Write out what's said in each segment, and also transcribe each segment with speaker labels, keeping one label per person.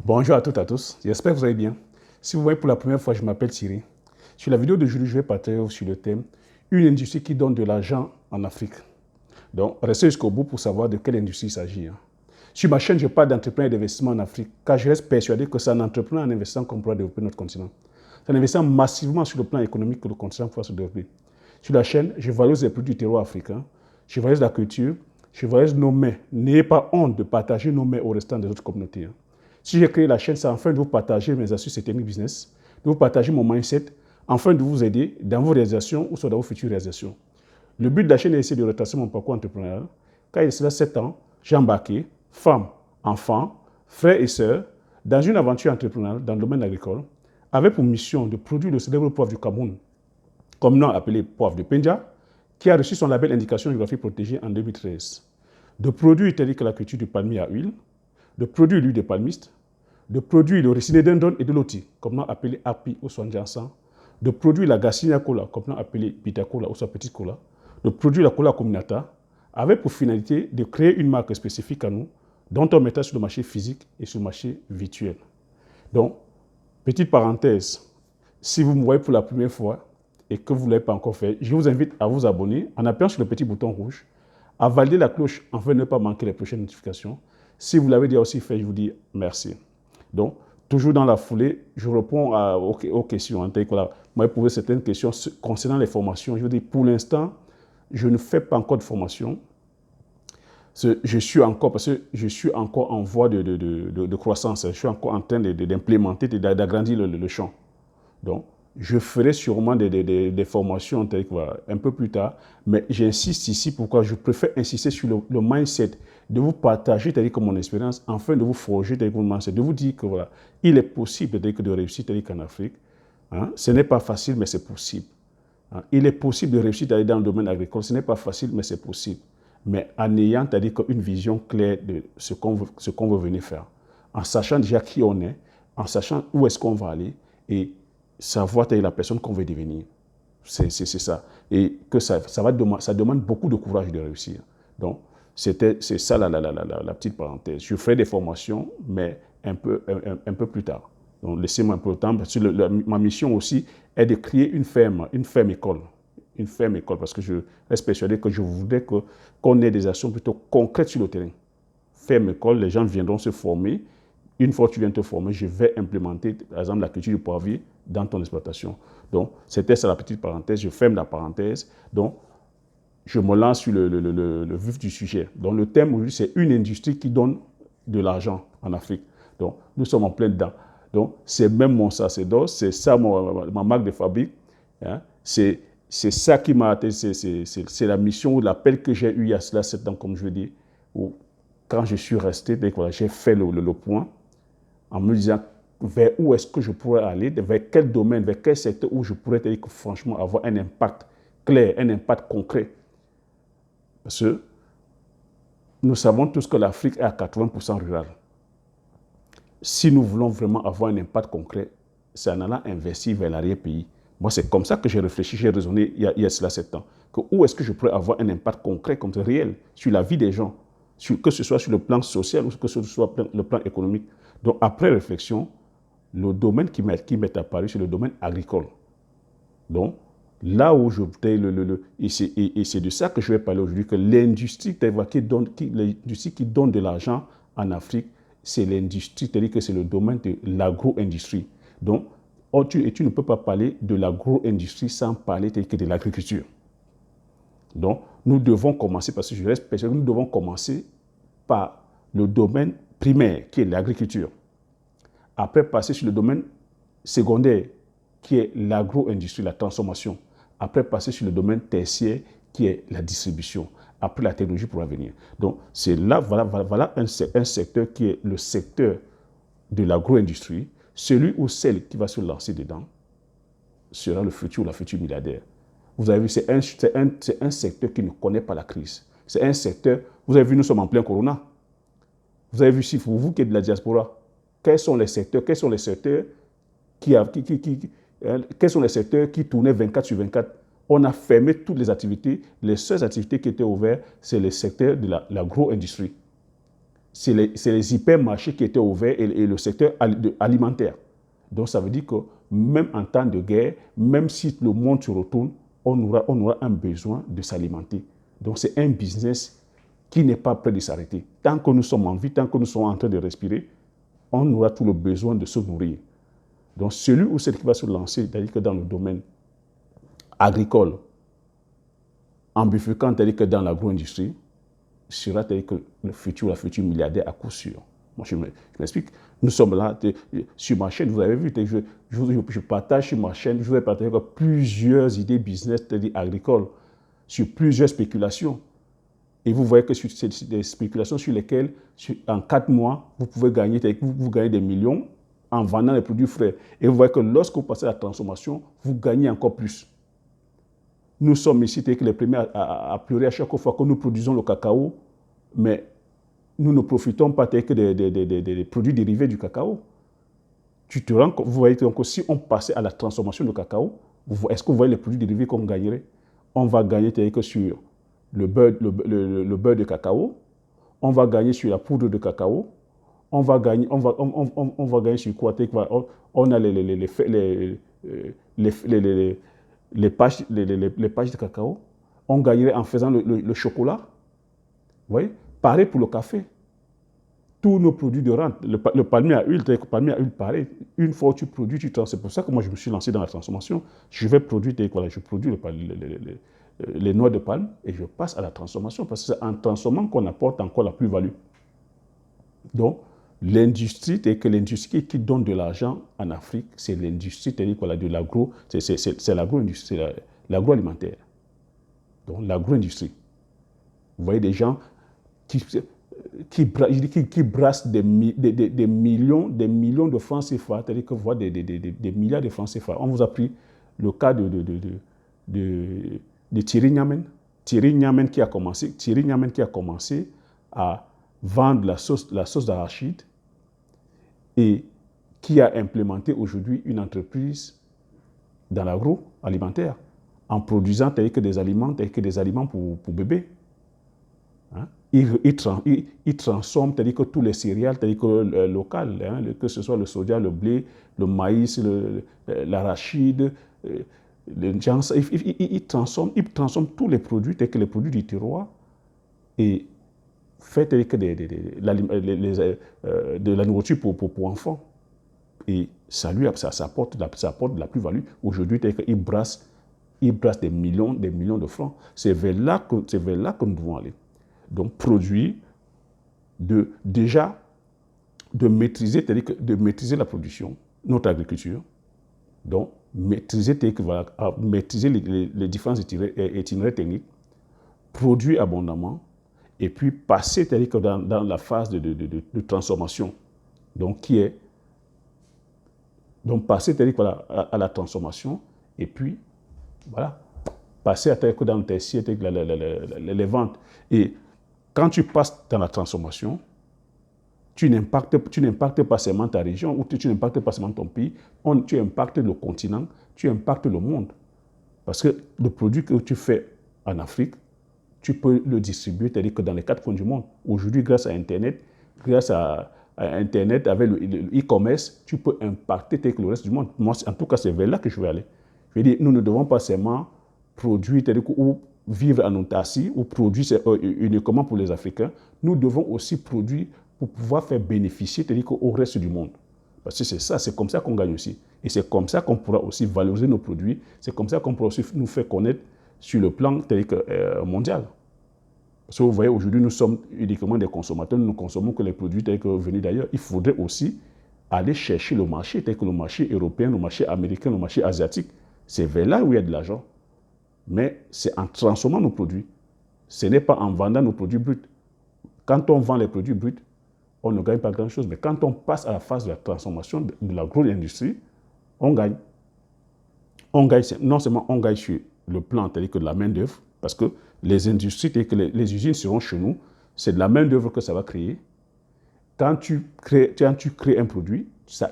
Speaker 1: Bonjour à toutes et à tous, j'espère que vous allez bien. Si vous voyez pour la première fois, je m'appelle Thierry. Sur la vidéo d'aujourd'hui, je vais partager sur le thème une industrie qui donne de l'argent en Afrique. Donc, restez jusqu'au bout pour savoir de quelle industrie il s'agit. Sur ma chaîne, je parle d'entrepreneuriat et d'investissement en Afrique, car je reste persuadé que c'est en entreprenant, en investissant qu'on pourra développer notre continent. C'est en investissant massivement sur le plan économique que le continent pourra se développer. Sur la chaîne, je valorise les produits du terroir africain, je valorise la culture, je valorise nos mets. N'ayez pas honte de partager nos mets au restant des autres communautés. Si j'ai créé la chaîne, c'est afin de vous partager mes astuces et techniques business, de vous partager mon mindset, afin de vous aider dans vos réalisations ou soit dans vos futures réalisations. Le but de la chaîne est d'essayer de retracer mon parcours entrepreneurial. Car il y a cela 7 ans, j'ai embarqué femmes, enfants, frères et sœurs dans une aventure entrepreneuriale dans le domaine agricole, avec pour mission de produire le célèbre poivre du Cameroun, communément appelé poivre de Penja, qui a reçu son label indication géographique protégée en 2013. De produire tels que la culture du palmier à huile, de produire l'huile de palmiste, de produire le résinodendron et de l'oti, communément appelé api ou swanjansan, de produire la garcinia cola, communément appelée pita cola ou soit petite cola, de produire la cola communata, avec pour finalité de créer une marque spécifique à nous, dont on mettra sur le marché physique et sur le marché virtuel. Donc, petite parenthèse, si vous me voyez pour la première fois et que vous ne l'avez pas encore fait, je vous invite à vous abonner en appuyant sur le petit bouton rouge, à valider la cloche afin de ne pas manquer les prochaines notifications. Si vous l'avez déjà aussi fait, je vous dis merci. Donc, toujours dans la foulée, je réponds aux questions. Voilà. Moi, j'ai posé certaines questions concernant les formations. Je vous dis, pour l'instant, je ne fais pas encore de formation. Je suis encore, parce que je suis encore en voie de croissance. Je suis encore en train d'implémenter, d'agrandir le champ. Donc, je ferai sûrement des formations un peu plus tard, mais j'insiste ici pourquoi je préfère insister sur le mindset, de vous partager mon expérience, afin de vous forger mon mindset, de vous dire que voilà, il est possible de réussir en Afrique. Hein? Ce n'est pas facile, mais c'est possible. Hein? Il est possible de réussir dans le domaine agricole, ce n'est pas facile, mais c'est possible. Mais en ayant une vision claire de ce qu'on veut venir faire, en sachant déjà qui on est, en sachant où est-ce qu'on va aller, et savoir la personne qu'on veut devenir. C'est ça. Et que ça demande beaucoup de courage de réussir. Donc, c'est ça la petite parenthèse. Je ferai des formations, mais un peu plus tard. Donc, laissez-moi un peu de temps. Parce que ma mission aussi est de créer une ferme école. Une ferme école, parce que je reste persuadé que je voudrais qu'on ait des actions plutôt concrètes sur le terrain. Ferme école, les gens viendront se former. Une fois que tu viens te former, je vais implémenter, par exemple, la culture du poivrier dans ton exploitation. Donc, c'était ça la petite parenthèse. Je ferme la parenthèse. Donc, je me lance sur le vif du sujet. Donc, le thème aujourd'hui, c'est une industrie qui donne de l'argent en Afrique. Donc, nous sommes en plein dedans. Donc, c'est même mon sacerdoce, c'est ça ma marque de fabrique. Hein? C'est ça qui m'a atteint, c'est la mission ou l'appel que j'ai eu il y a cela 7 ans, comme je veux dire, où quand je suis resté, voilà, j'ai fait le point en me disant vers où est-ce que je pourrais aller, vers quel domaine, vers quel secteur où je pourrais franchement avoir un impact clair, un impact concret. Parce que nous savons tous que l'Afrique est à 80% rurale. Si nous voulons vraiment avoir un impact concret, c'est en allant investir vers l'arrière-pays. Moi, c'est comme ça que j'ai réfléchi, j'ai raisonné il y a cela 7 ans. Que où est-ce que je pourrais avoir un impact concret, comme réel, sur la vie des gens, que ce soit sur le plan social ou que ce soit sur le plan économique. Donc, après réflexion, le domaine qui m'est apparu, c'est le domaine agricole. Donc, là où je et c'est de ça que je vais parler aujourd'hui, que l'industrie qui donne de l'argent en Afrique, c'est l'industrie, c'est-à-dire que c'est le domaine de l'agro-industrie. Donc, tu ne peux pas parler de l'agro-industrie sans parler de l'agriculture. Donc, nous devons commencer, parce que je reste persuadé, nous devons commencer par le domaine primaire, qui est l'agriculture. Après, passer sur le domaine secondaire, qui est l'agro-industrie, la transformation. Après, passer sur le domaine tertiaire, qui est la distribution. Après, la technologie pourra venir. Donc, c'est là, voilà un secteur qui est le secteur de l'agro-industrie. Celui ou celle qui va se lancer dedans sera le futur ou la future milliardaire. Vous avez vu, c'est un secteur qui ne connaît pas la crise. C'est un secteur, vous avez vu, nous sommes en plein corona. Vous avez vu, si vous qui êtes de la diaspora, quels sont les secteurs quels sont les secteurs qui tournaient 24 sur 24? On a fermé toutes les activités. Les seules activités qui étaient ouvertes, c'est le secteur de l'agro-industrie. c'est les hypermarchés qui étaient ouverts et le secteur alimentaire. Donc ça veut dire que même en temps de guerre, même si le monde se retourne, on aura un besoin de s'alimenter. Donc c'est un business qui n'est pas prêt de s'arrêter. Tant que nous sommes en vie, tant que nous sommes en train de respirer, on aura tout le besoin de se nourrir. Donc celui ou celle qui va se lancer, c'est-à-dire que dans le domaine agricole, en bifurquant, c'est-à-dire que dans l'agro-industrie, sera tel que la future milliardaire à coup sûr. Moi, je m'explique. Nous sommes là, sur ma chaîne, vous avez vu, je partage sur ma chaîne, je vous ai partagé plusieurs idées business, c'est-à-dire agricoles, sur plusieurs spéculations. Et vous voyez que c'est des spéculations sur lesquelles, en 4 mois, vous pouvez gagner, vous gagnez des millions en vendant les produits frais. Et vous voyez que lorsque vous passez à la transformation, vous gagnez encore plus. Nous sommes ici les premiers à pleurer à chaque fois que nous produisons le cacao, mais nous ne profitons pas que des produits dérivés du cacao. Vous voyez que si on passait à la transformation du cacao, est-ce que vous voyez les produits dérivés qu'on gagnerait? On va gagner que sur le beurre de cacao, on va gagner sur la poudre de cacao, on va gagner sur quoi? On a les pages de cacao, on gagnerait en faisant le chocolat. Vous voyez? Pareil pour le café. Tous nos produits de rente, le palmier à huile, pareil. Une fois que tu produis, tu transformes. C'est pour ça que moi, je me suis lancé dans la transformation. Je vais produire, je produis les noix de palme et je passe à la transformation parce que c'est en transformant qu'on apporte encore la plus-value. Donc, l'industrie, l'industrie qui donne de l'argent en Afrique, c'est l'industrie de l'agro, c'est l'agro-industrie, c'est l'agroalimentaire. Donc, l'agro-industrie. Vous voyez des gens qui brassent des millions de francs CFA, c'est-à-dire que vous voyez des milliards de francs CFA. On vous a pris le cas de Thierry Niamen. Thierry Niamen qui a commencé à vendre la sauce d'arachide et qui a implémenté aujourd'hui une entreprise dans l'agroalimentaire en produisant tels que des aliments pour bébés. Hein? Il transforme tels que tous les céréales tels que locales, hein, que ce soit le soja, le blé, le maïs, l'arachide, il transforme tous les produits tels que les produits du terroir et fait tels que de la nourriture pour enfants. Et ça apporte de la plus-value. Aujourd'hui, il brasse des millions de francs. C'est vers là que nous devons aller. Donc, produire, de maîtriser la production, notre agriculture, donc maîtriser les différents itinéraires techniques, produire abondamment, et puis passer dans la phase de transformation, passer à la transformation, et puis voilà, passer dans le tertiaire, les ventes. Et quand tu passes dans la transformation, tu n'impactes pas seulement ta région, ou tu n'impactes pas seulement ton pays, tu impactes le continent, tu impactes le monde. Parce que le produit que tu fais en Afrique, tu peux le distribuer, c'est-à-dire que dans les 4 coins du monde. Aujourd'hui, grâce à Internet, avec le e-commerce, tu peux impacter le reste du monde. Moi, en tout cas, c'est vers là que je vais aller. Je veux dire, nous ne devons pas seulement produire, ou vivre en autarcie, ou produire uniquement pour les Africains. Nous devons aussi produire pour pouvoir faire bénéficier, au reste du monde. Parce que c'est comme ça qu'on gagne aussi. Et c'est comme ça qu'on pourra aussi valoriser nos produits. C'est comme ça qu'on pourra aussi nous faire connaître sur le plan mondial. Parce que vous voyez, aujourd'hui, nous sommes uniquement des consommateurs, nous ne consommons que les produits venus d'ailleurs. Il faudrait aussi aller chercher le marché, tel que le marché européen, le marché américain, le marché asiatique. C'est vers là où il y a de l'argent. Mais c'est en transformant nos produits. Ce n'est pas en vendant nos produits bruts. Quand on vend les produits bruts, on ne gagne pas grand-chose. Mais quand on passe à la phase de la transformation de l'agro-industrie, on gagne. Non seulement on gagne sur le plan que de la main-d'œuvre, parce que les industries, les usines seront chez nous, c'est de la main-d'œuvre que ça va créer. Quand tu crées un produit,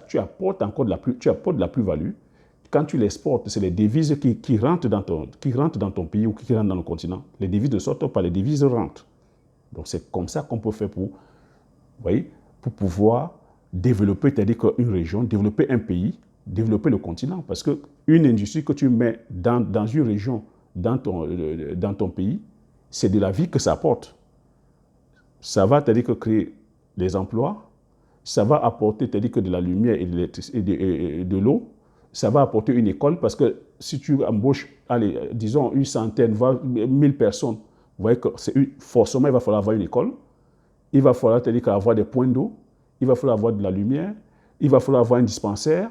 Speaker 1: tu apportes de la plus-value. Quand tu l'exportes, c'est les devises qui rentrent dans ton pays ou qui rentrent dans le continent. Les devises ne sortent pas, les devises rentrent. Donc c'est comme ça qu'on peut faire pour vous voyez, pour pouvoir développer, c'est-à-dire une région, développer un pays, développer le continent. Parce qu'une industrie que tu mets dans une région, dans ton pays, c'est de la vie que ça apporte. Ça va, c'est-à-dire que créer des emplois, ça va apporter, c'est-à-dire que de la lumière et de l'eau, ça va apporter une école, parce que si tu embauches, allez, disons une centaine, voire 1000 personnes, vous voyez que forcément, il va falloir avoir une école, il va falloir, c'est-à-dire avoir des points d'eau, il va falloir avoir de la lumière, il va falloir avoir un dispensaire,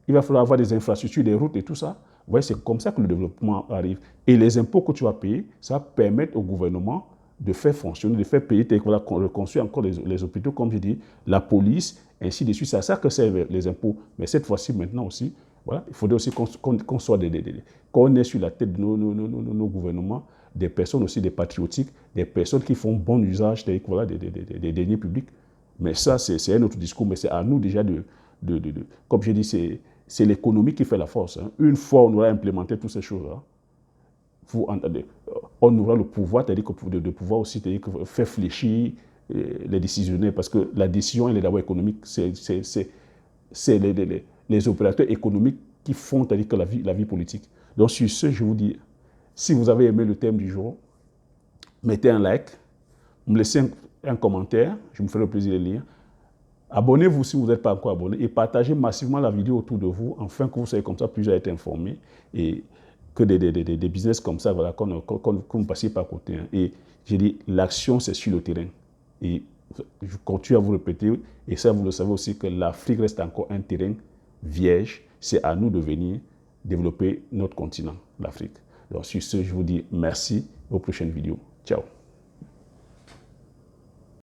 Speaker 1: il va falloir avoir des infrastructures, des routes et tout ça. Vous voyez, c'est comme ça que le développement arrive. Et les impôts que tu vas payer, ça va permettre au gouvernement de faire fonctionner, de faire payer, reconstruire encore les hôpitaux, comme je dis, la police, ainsi de suite. C'est à ça que servent les impôts. Mais cette fois-ci, maintenant aussi, voilà, il faudrait aussi qu'on soit qu'on ait sur la tête de nos gouvernements des personnes aussi, des patriotiques, des personnes qui font bon usage des deniers publics. Mais ça, c'est un autre discours, mais c'est à nous déjà comme je dis, c'est l'économie qui fait la force. Hein. Une fois on aura implémenté toutes ces choses-là, on aura le pouvoir, c'est-à-dire de pouvoir aussi faire fléchir les décisionnaires, parce que la décision, elle est d'abord économique. C'est les opérateurs économiques qui font, c'est-à-dire que la vie politique. Donc sur ce, je vous dis, si vous avez aimé le thème du jour, mettez un like, me laissez un commentaire, je me ferai le plaisir de lire. Abonnez-vous si vous n'êtes pas encore abonné et partagez massivement la vidéo autour de vous, afin que vous soyez comme ça plusieurs être informés et que des business comme ça, voilà, qu'on ne passiez pas à côté. Hein. Et j'ai dit, l'action, c'est sur le terrain. Et je continue à vous répéter, et ça, vous le savez aussi, que l'Afrique reste encore un terrain vierge. C'est à nous de venir développer notre continent, l'Afrique. Donc sur ce, je vous dis merci, aux prochaines vidéos. Ciao.